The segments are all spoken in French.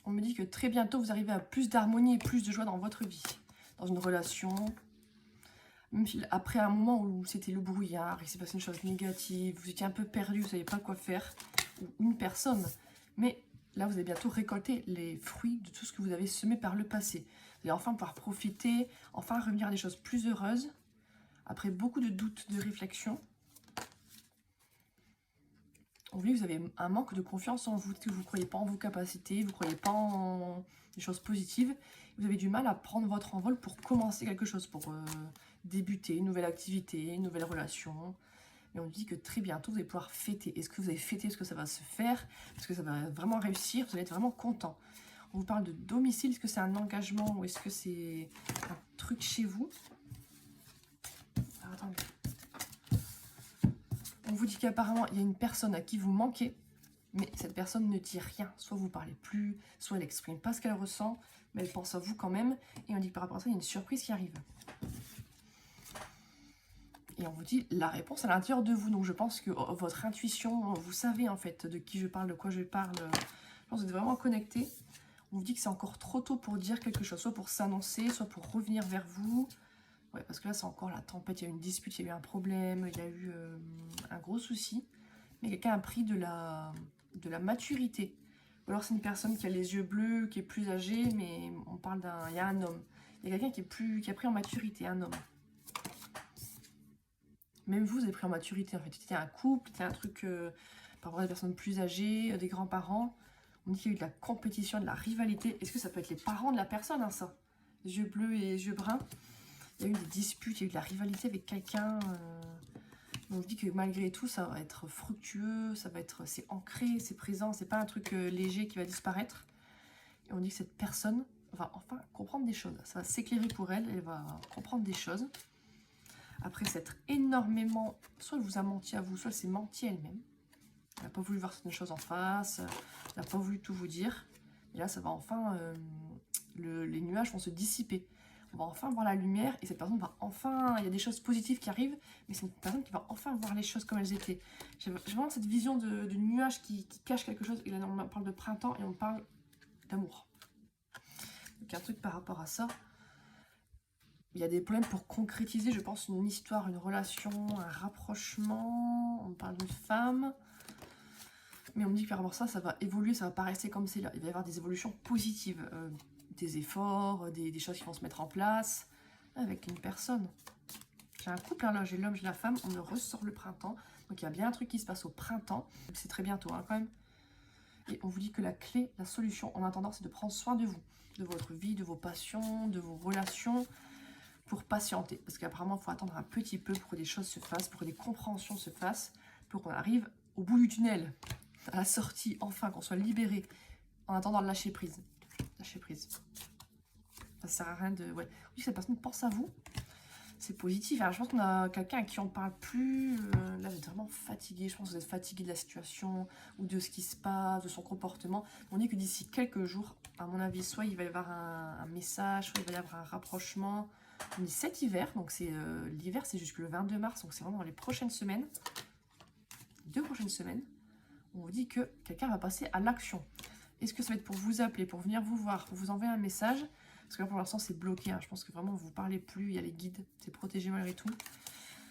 On me dit que très bientôt, vous arrivez à plus d'harmonie et plus de joie dans votre vie. Dans une relation. Même si après un moment où c'était le brouillard, il s'est passé une chose négative, vous étiez un peu perdu, vous ne savez pas quoi faire. Ou une personne. Mais là, vous allez bientôt récolter les fruits de tout ce que vous avez semé par le passé. Vous allez enfin pouvoir profiter, enfin revenir à des choses plus heureuses. Après beaucoup de doutes, de réflexion. Vous avez un manque de confiance en vous, que vous ne croyez pas en vos capacités, vous ne croyez pas en des choses positives. Vous avez du mal à prendre votre envol pour commencer quelque chose, pour débuter une nouvelle activité, une nouvelle relation. Et on dit que très bientôt, vous allez pouvoir fêter. Est-ce que vous allez fêter? Est-ce que ça va se faire? Est-ce que ça va vraiment réussir? Vous allez être vraiment content. On vous parle de domicile. Est-ce que c'est un engagement ou est-ce que c'est un truc chez vous? Alors, attendez. On vous dit qu'apparemment, il y a une personne à qui vous manquez, mais cette personne ne dit rien. Soit vous ne parlez plus, soit elle n'exprime pas ce qu'elle ressent, mais elle pense à vous quand même. Et on dit que par rapport à ça, il y a une surprise qui arrive. Et on vous dit la réponse à l'intérieur de vous. Donc je pense que votre intuition, vous savez en fait de qui je parle, de quoi je parle. Je pense que vous êtes vraiment connecté. On vous dit que c'est encore trop tôt pour dire quelque chose, soit pour s'annoncer, soit pour revenir vers vous. Ouais, parce que là, c'est encore la tempête, il y a eu une dispute, il y a eu un problème, il y a eu un gros souci. Mais quelqu'un a pris de la maturité. Ou alors c'est une personne qui a les yeux bleus, qui est plus âgée, mais on parle d'un... Il y a un homme. Il y a quelqu'un qui a pris en maturité, un homme. Même vous avez pris en maturité, en fait. C'était un couple, c'était un truc par rapport à des personnes plus âgées, des grands-parents. On dit qu'il y a eu de la compétition, de la rivalité. Est-ce que ça peut être les parents de la personne, hein, ça? Les yeux bleus et les yeux bruns. Il y a eu des disputes, il y a eu de la rivalité avec quelqu'un. Donc je dis que malgré tout, ça va être fructueux, c'est ancré, c'est présent, c'est pas un truc léger qui va disparaître. Et on dit que cette personne va enfin comprendre des choses. Ça va s'éclairer pour elle, elle va comprendre des choses. Après s'être énormément, soit elle vous a menti à vous, soit elle s'est menti elle-même. Elle n'a pas voulu voir certaines choses en face, elle n'a pas voulu tout vous dire. Et là, ça va enfin, les nuages vont se dissiper. On va enfin voir la lumière et cette personne va enfin... Il y a des choses positives qui arrivent, mais c'est une personne qui va enfin voir les choses comme elles étaient. J'ai vraiment cette vision de nuage qui cache quelque chose. Et là, on parle de printemps et on parle d'amour. Donc, il y a un truc par rapport à ça. Il y a des problèmes pour concrétiser, je pense, une histoire, une relation, un rapprochement. On parle d'une femme. Mais on me dit que par rapport à ça, ça va évoluer, ça va pas rester comme c'est là. Il va y avoir des évolutions positives. Des efforts, des choses qui vont se mettre en place avec une personne. J'ai un couple, hein, là, j'ai l'homme, j'ai la femme, on me ressort le printemps. Donc il y a bien un truc qui se passe au printemps. C'est très bientôt, hein, quand même. Et on vous dit que la clé, la solution, en attendant, c'est de prendre soin de vous, de votre vie, de vos passions, de vos relations, pour patienter. Parce qu'apparemment, il faut attendre un petit peu pour que des choses se fassent, pour que des compréhensions se fassent, pour qu'on arrive au bout du tunnel, à la sortie, enfin, qu'on soit libéré, en attendant le lâcher prise. Lâcher prise. Ça sert à rien de... Ouais. Oui, cette personne pense à vous. C'est positif. Alors, je pense qu'on a quelqu'un à qui on parle plus. Là, vous êtes vraiment fatigué. Je pense que vous êtes fatigué de la situation ou de ce qui se passe, de son comportement. On dit que d'ici quelques jours, à mon avis, soit il va y avoir un message, soit il va y avoir un rapprochement. On dit cet hiver. Donc, c'est l'hiver, c'est jusqu'au 22 mars. Donc, c'est vraiment dans les prochaines semaines. 2 prochaines semaines. On vous dit que quelqu'un va passer à l'action. Est-ce que ça va être pour vous appeler, pour venir vous voir, pour vous envoyer un message? Parce que là, pour l'instant, c'est bloqué. Hein. Je pense que vraiment, vous ne parlez plus. Il y a les guides. C'est protégé malgré tout.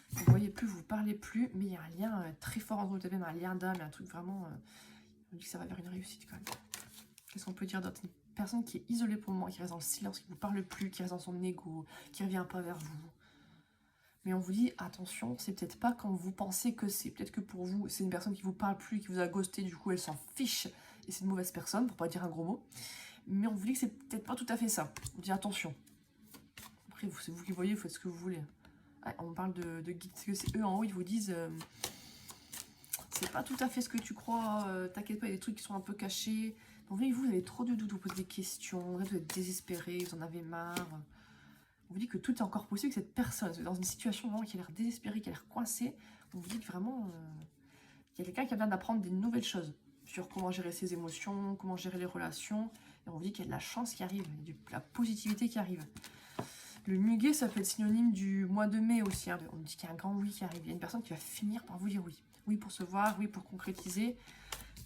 Vous ne voyez plus, vous ne parlez plus. Mais il y a un lien très fort entre vous. Peut-être même un lien d'âme. Un truc vraiment... on dit que ça va vers une réussite quand même. Qu'est-ce qu'on peut dire d'autre? Une personne qui est isolée pour le moment, qui reste dans le silence, qui ne vous parle plus, qui reste dans son ego, qui ne revient pas vers vous. Mais on vous dit, attention, c'est peut-être pas quand vous pensez que c'est. Peut-être que pour vous, c'est une personne qui vous parle plus, qui vous a ghosté, du coup, elle s'en fiche. Et c'est une mauvaise personne, pour pas dire un gros mot. Mais on vous dit que c'est peut-être pas tout à fait ça. On vous dit attention. Après, c'est vous qui voyez, vous faites ce que vous voulez. Ah, on parle de guide, parce que c'est eux en haut, ils vous disent c'est pas tout à fait ce que tu crois, t'inquiète pas, il y a des trucs qui sont un peu cachés. Donc vous avez trop de doutes, vous posez des questions, vous êtes désespéré, vous en avez marre. On vous dit que tout est encore possible, que cette personne, dans une situation vraiment qui a l'air désespérée, qui a l'air coincée, on vous dit que vraiment, il y a quelqu'un qui a besoin d'apprendre des nouvelles choses sur comment gérer ses émotions, comment gérer les relations. Et on vous dit qu'il y a de la chance qui arrive, il y a de la positivité qui arrive. Le muguet, ça peut être synonyme du mois de mai aussi. Hein. On dit qu'il y a un grand oui qui arrive. Il y a une personne qui va finir par vous dire oui. Oui pour se voir, oui pour concrétiser.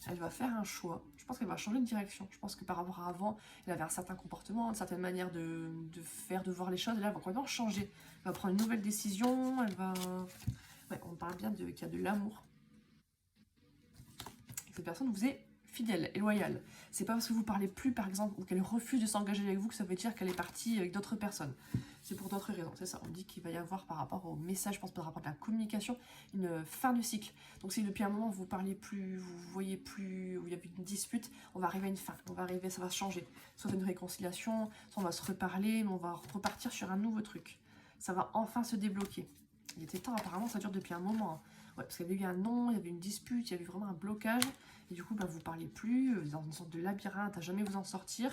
elle va faire un choix. Je pense qu'elle va changer de direction. Je pense que par rapport à avant, elle avait un certain comportement, une certaine manière de faire, de voir les choses. Et là, elle va complètement changer. Elle va prendre une nouvelle décision. Elle va... Ouais, on parle bien qu'il y a de l'amour. Cette personne vous est fidèle et loyale. C'est pas parce que vous parlez plus, par exemple, ou qu'elle refuse de s'engager avec vous que ça veut dire qu'elle est partie avec d'autres personnes. C'est pour d'autres raisons, c'est ça. On dit qu'il va y avoir par rapport au message, je pense par rapport à la communication, une fin de cycle. Donc si depuis un moment vous parlez plus, vous voyez plus, ou il y a une dispute, on va arriver à une fin, on va arriver, ça va changer. Soit une réconciliation, soit on va se reparler, mais on va repartir sur un nouveau truc. Ça va enfin se débloquer. Il était temps, apparemment ça dure depuis un moment. Hein. Ouais, parce qu'il y avait eu un non, il y avait une dispute, il y avait vraiment un blocage. Et du coup, bah, vous ne parlez plus, vous êtes dans une sorte de labyrinthe, à jamais vous en sortir.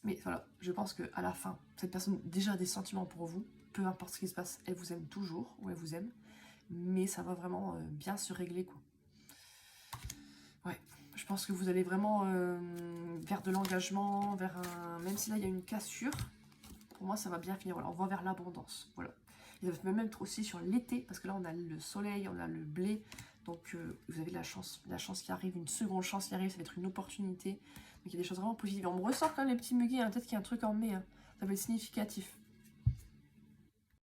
Mais voilà, je pense qu'à la fin, cette personne déjà a des sentiments pour vous. Peu importe ce qui se passe, elle vous aime toujours, ou elle vous aime. Mais ça va vraiment bien se régler, quoi. Ouais, je pense que vous allez vraiment vers de l'engagement, vers un... Même si là, il y a une cassure, pour moi, ça va bien finir. Voilà, on va vers l'abondance, voilà. Il va même être aussi sur l'été, parce que là, on a le soleil, on a le blé. Donc, vous avez la chance qui arrive, une seconde chance qui arrive, ça va être une opportunité. Donc, il y a des choses vraiment positives. On me ressort quand même les petits muguets, hein, peut-être qu'il y a un truc en mai, hein. Ça va être significatif.